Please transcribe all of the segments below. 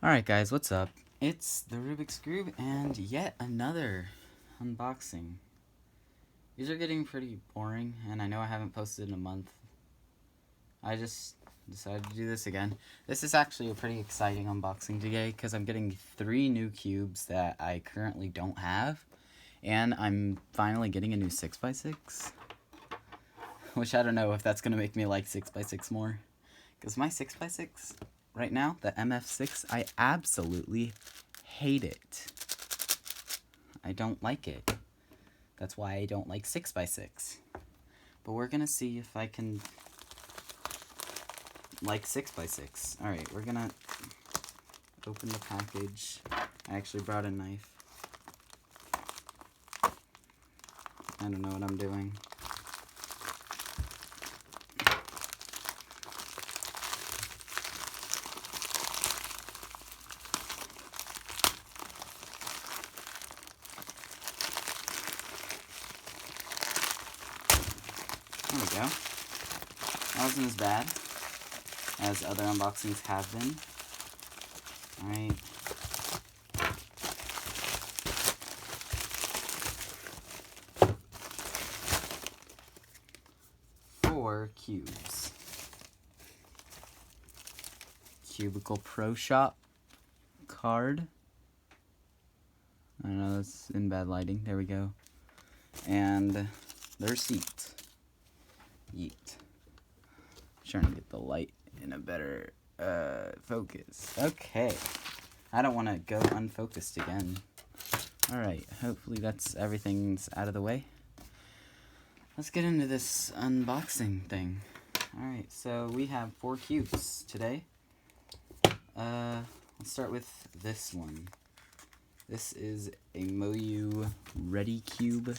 Alright guys, what's up? It's the Rubik's Cube and yet another unboxing. These are getting pretty boring and I know I haven't posted in a month. I just decided to do this again. This is actually a pretty exciting unboxing today because I'm getting 3 new cubes that I currently don't have. And I'm finally getting a new 6x6. Which I don't know if that's going to make me like 6x6 more. Because my 6x6... right now, the MF6, I absolutely hate it. I don't like it. That's why I don't like 6x6. But we're gonna see if I can like 6x6. Alright, we're gonna open the package. I actually brought a knife. I don't know what I'm doing. There we go. That wasn't as bad as other unboxings have been. Alright. Four cubes. Cubicle Pro Shop card. I don't know, that's in bad lighting. There we go. And the receipt. Yeet. Trying to get the light in a better focus. Okay. I don't want to go unfocused again. Alright, hopefully that's everything's out of the way. Let's get into this unboxing thing. Alright, so we have 4 cubes today. Let's start with this one. This is a Moyu Ready Cube.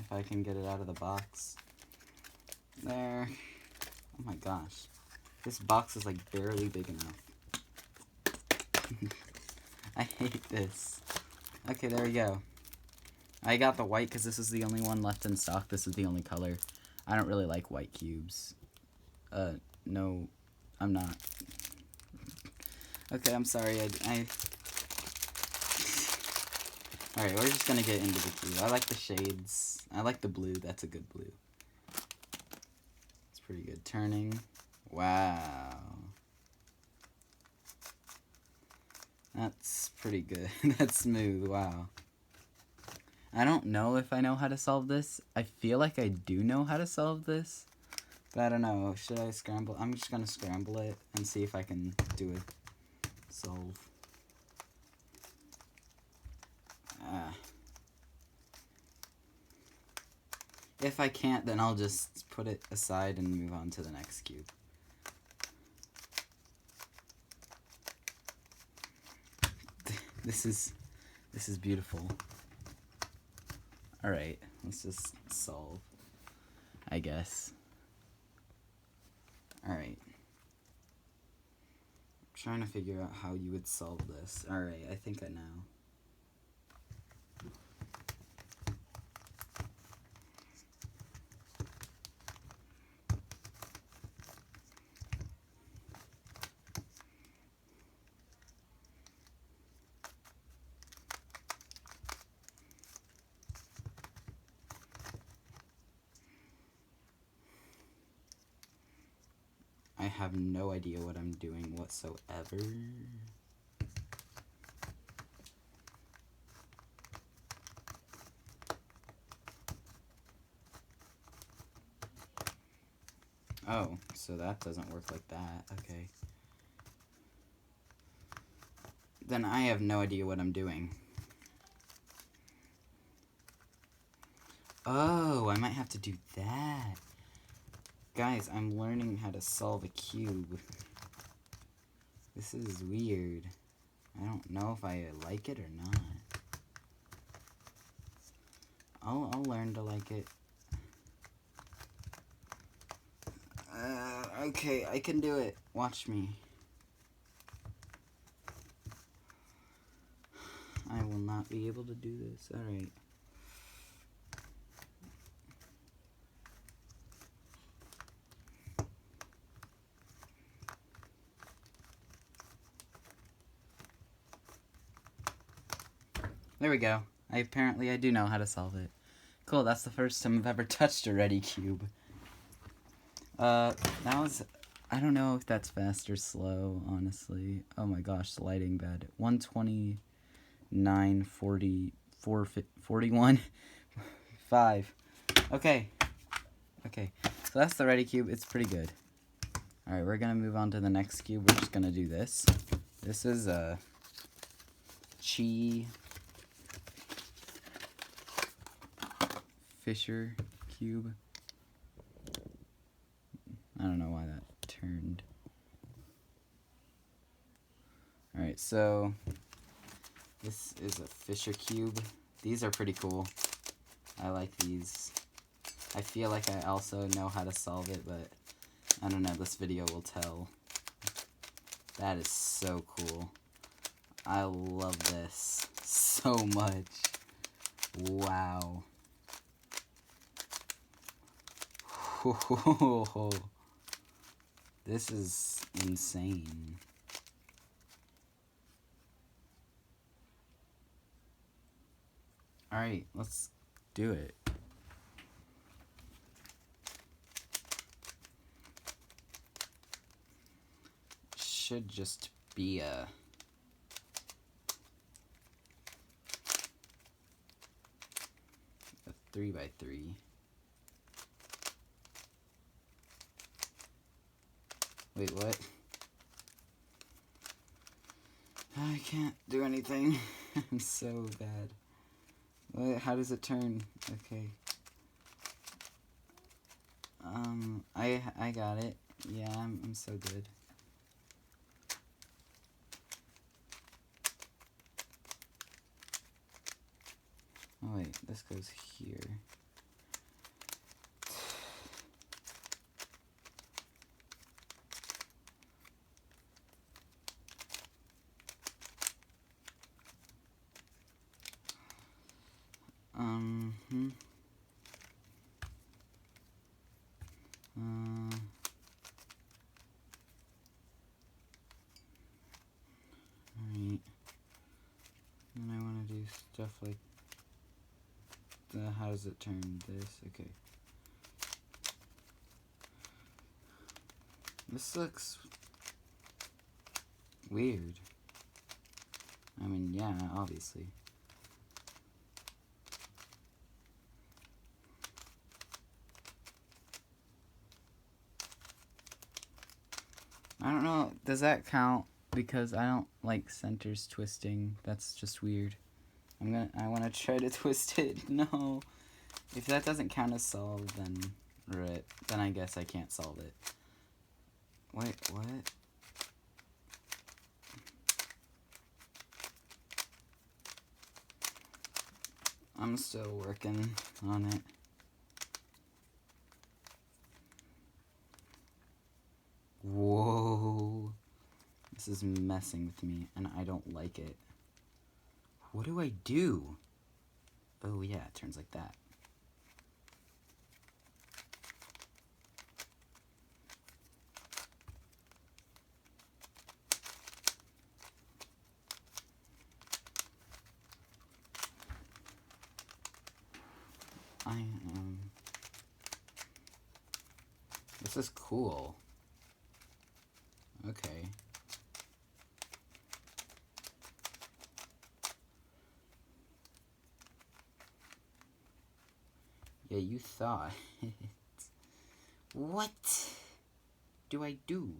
If I can get it out of the box. There. Oh my gosh. This box is like barely big enough. I hate this. Okay, there we go. I got the white because this is the only one left in stock. This is the only color. I don't really like white cubes. No, I'm not. Okay, I'm sorry. Alright, we're just gonna get into the cube. I like the shades. I like the blue. That's a good blue. It's pretty good. Turning. Wow. That's pretty good. That's smooth. Wow. I don't know if I know how to solve this. I feel like I do know how to solve this. But I don't know. Should I scramble? I'm just gonna scramble it and see if I can do it. Solve. If I can't, then I'll just put it aside and move on to the next cube. This is beautiful. Alright, let's just solve, I guess. Alright. Trying to figure out how you would solve this. Alright, I think I know. I have no idea what I'm doing whatsoever. Oh, so that doesn't work like that. Okay. Then I have no idea what I'm doing. Oh, I might have to do that. Guys, I'm learning how to solve a cube. This is weird. I don't know if I like it or not. I'll learn to like it. Okay, I can do it. Watch me. I will not be able to do this. Alright. There we go. I do know how to solve it. Cool, that's the first time I've ever touched a ready cube. That was... I don't know if that's fast or slow, honestly. Oh my gosh, the lighting bad. 129, 40, 41, 5. Okay. Okay, so that's the ready cube. It's pretty good. Alright, we're gonna move on to the next cube. We're just gonna do this. This is a Chi Fisher cube. I don't know why that turned. Alright, so this is a Fisher cube. These are pretty cool. I like these. I feel like I also know how to solve it, but I don't know, this video will tell. That is so cool. I love this so much. Wow. This is insane. Alright, let's do it. Should just be a 3x3. Wait, what? I can't do anything. I'm so bad. Wait, how does it turn? Okay. I got it. Yeah, I'm so good. Oh wait, this goes here. Alright. And I want to do stuff like how does it turn this? Okay. This looks weird. I mean, yeah, obviously. I don't know, does that count? Because I don't like centers twisting. That's just weird. I want to try to twist it. No. If that doesn't count as solved, then I guess I can't solve it. Wait, what? I'm still working on it. Whoa. This is messing with me, and I don't like it. What do I do? Oh yeah, it turns like that. This is cool. Okay. Yeah, you thought. What do I do?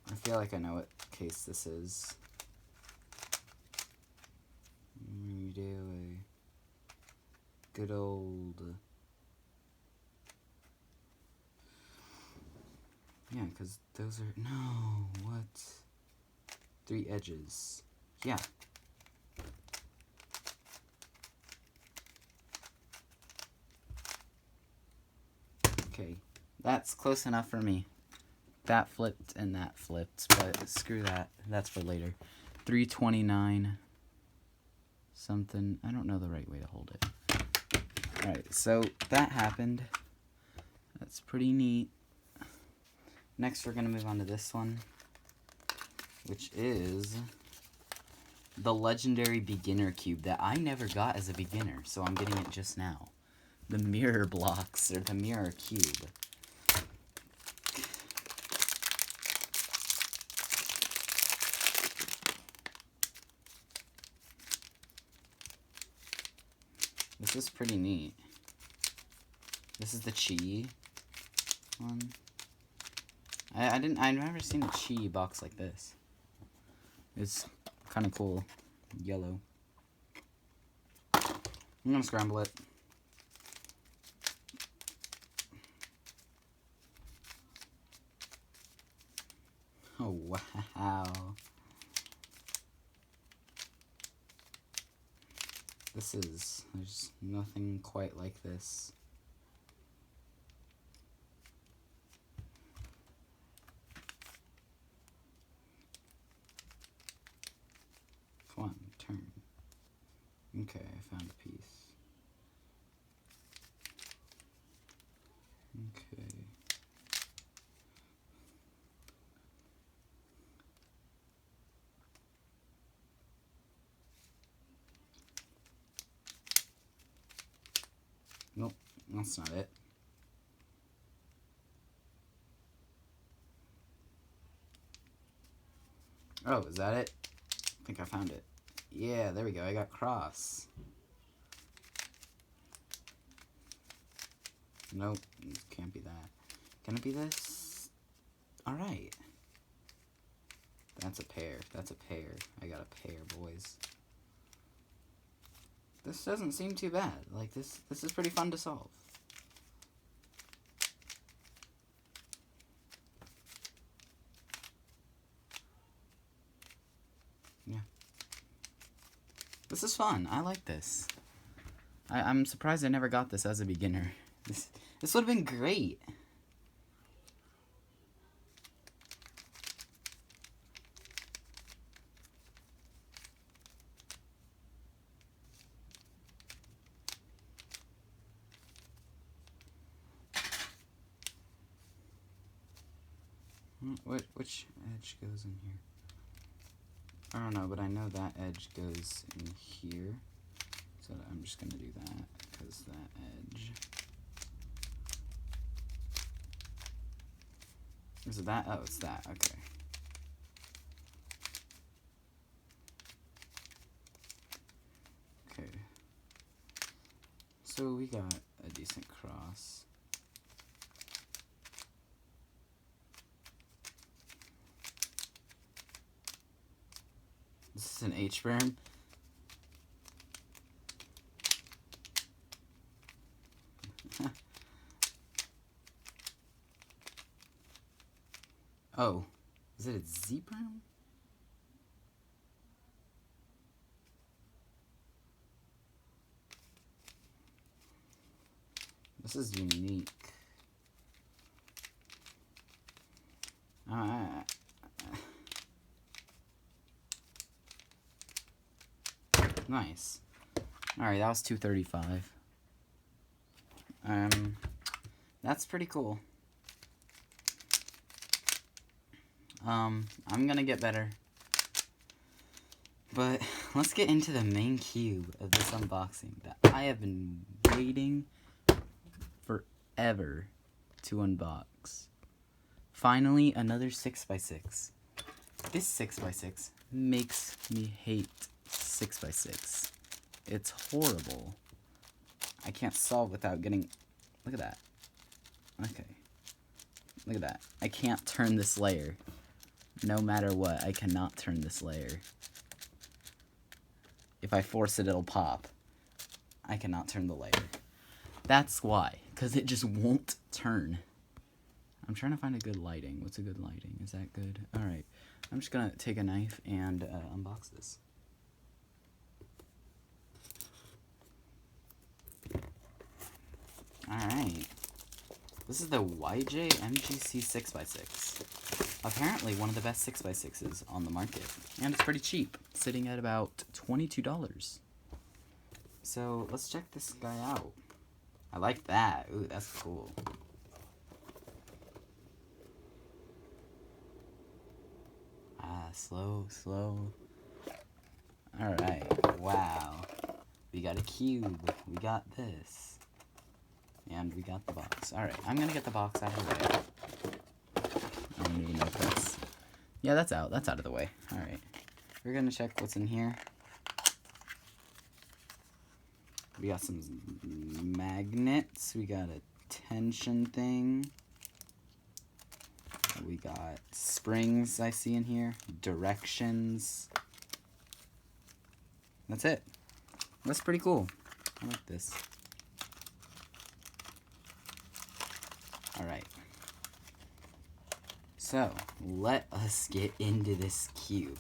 I feel like I know what case this is. You do a good old... Yeah, because those are... No, what? 3 edges. Yeah. Okay, that's close enough for me. That flipped and that flipped, but screw that. That's for later. 329 something. I don't know the right way to hold it. Alright, so that happened. That's pretty neat. Next, we're going to move on to this one, which is the Legendary Beginner Cube that I never got as a beginner, so I'm getting it just now. The Mirror Blocks, or the Mirror Cube. This is pretty neat. This is the Chi one. I've never seen a Chi box like this. It's kind of cool. Yellow. I'm gonna scramble it. Oh, wow. There's nothing quite like this. Come on, turn. Okay, I found a piece. Okay. Nope, that's not it. Oh, is that it? I think I found it. Yeah, there we go. I got Cross. Nope, it can't be that. Can it be this? Alright. That's a pair. That's a pair. I got a pair, boys. This doesn't seem too bad. Like, this is pretty fun to solve. Yeah. This is fun. I like this. I'm surprised I never got this as a beginner. This would have been great. Which edge goes in here? I don't know, but I know that edge goes in here. So I'm just going to do that, because that edge... Is it that? Oh, it's that. Okay. Okay. So we got a decent cross. This is an H-berm. Oh, is it a Z-berm? This is unique. Nice. Alright, that was 235. That's pretty cool. I'm gonna get better. But let's get into the main cube of this unboxing that I have been waiting forever to unbox. Finally, another 6x6. This 6x6 makes me hate 6x6. It's horrible. I can't solve without getting... Look at that. Okay. Look at that. I can't turn this layer. No matter what, I cannot turn this layer. If I force it, it'll pop. I cannot turn the layer. That's why. Because it just won't turn. I'm trying to find a good lighting. What's a good lighting? Is that good? Alright. I'm just going to take a knife and unbox this. Alright. This is the YJ MGC 6x6. Apparently one of the best 6x6s on the market. And it's pretty cheap, sitting at about $22. So let's check this guy out. I like that. Ooh, that's cool. Ah, slow, slow. Alright, wow. We got a cube. We got this. And we got the box. Alright, I'm gonna get the box out of the way. I don't even know if that's... Yeah, that's out. That's out of the way. Alright. We're gonna check what's in here. We got some magnets. We got a tension thing. We got springs I see in here. Directions. That's it. That's pretty cool. I like this. Alright. So, let us get into this cube.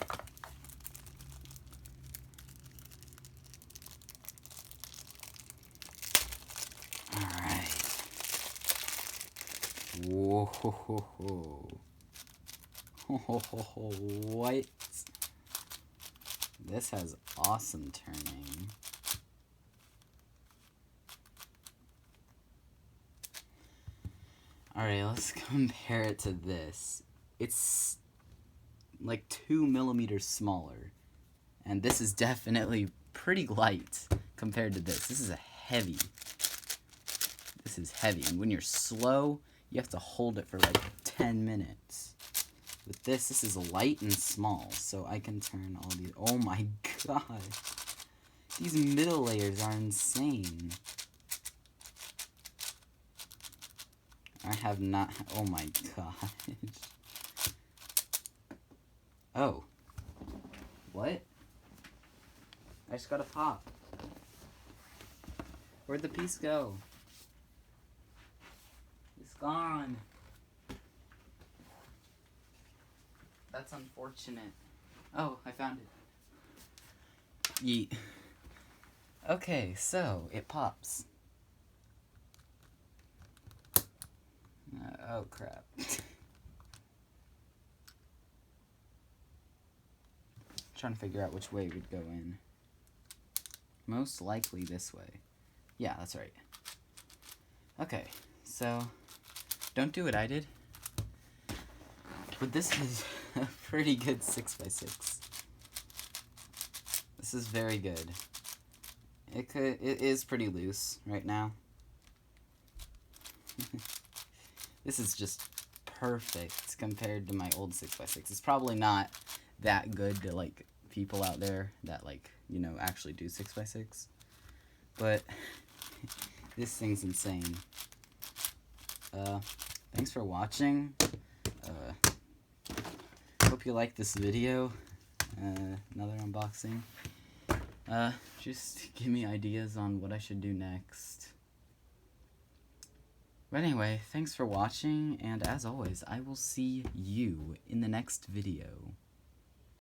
Alright. Whoa, ho, ho, ho. Ho, ho, ho, ho. What? This has awesome turning. Alright, let's compare it to this. It's like 2 millimeters smaller. And this is definitely pretty light compared to this. This is a heavy. This is heavy. And when you're slow, you have to hold it for like 10 minutes. With this is light and small, so I can turn all these. Oh my god. These middle layers are insane. I have not. Oh my gosh. Oh. What? I just got a pop. Where'd the piece go? It's gone. That's unfortunate. Oh, I found it. Yeet. Okay, so it pops. Oh crap. Trying to figure out which way we'd go in. Most likely this way. Yeah, that's right. Okay, so don't do what I did. But this is a pretty good 6x6. This is very good. It is pretty loose right now. This is just perfect compared to my old 6x6. It's probably not that good to like people out there that like, you know, actually do 6x6. But this thing's insane. Thanks for watching. Hope you like this video. Another unboxing. Just give me ideas on what I should do next. But anyway, thanks for watching, and as always, I will see you in the next video.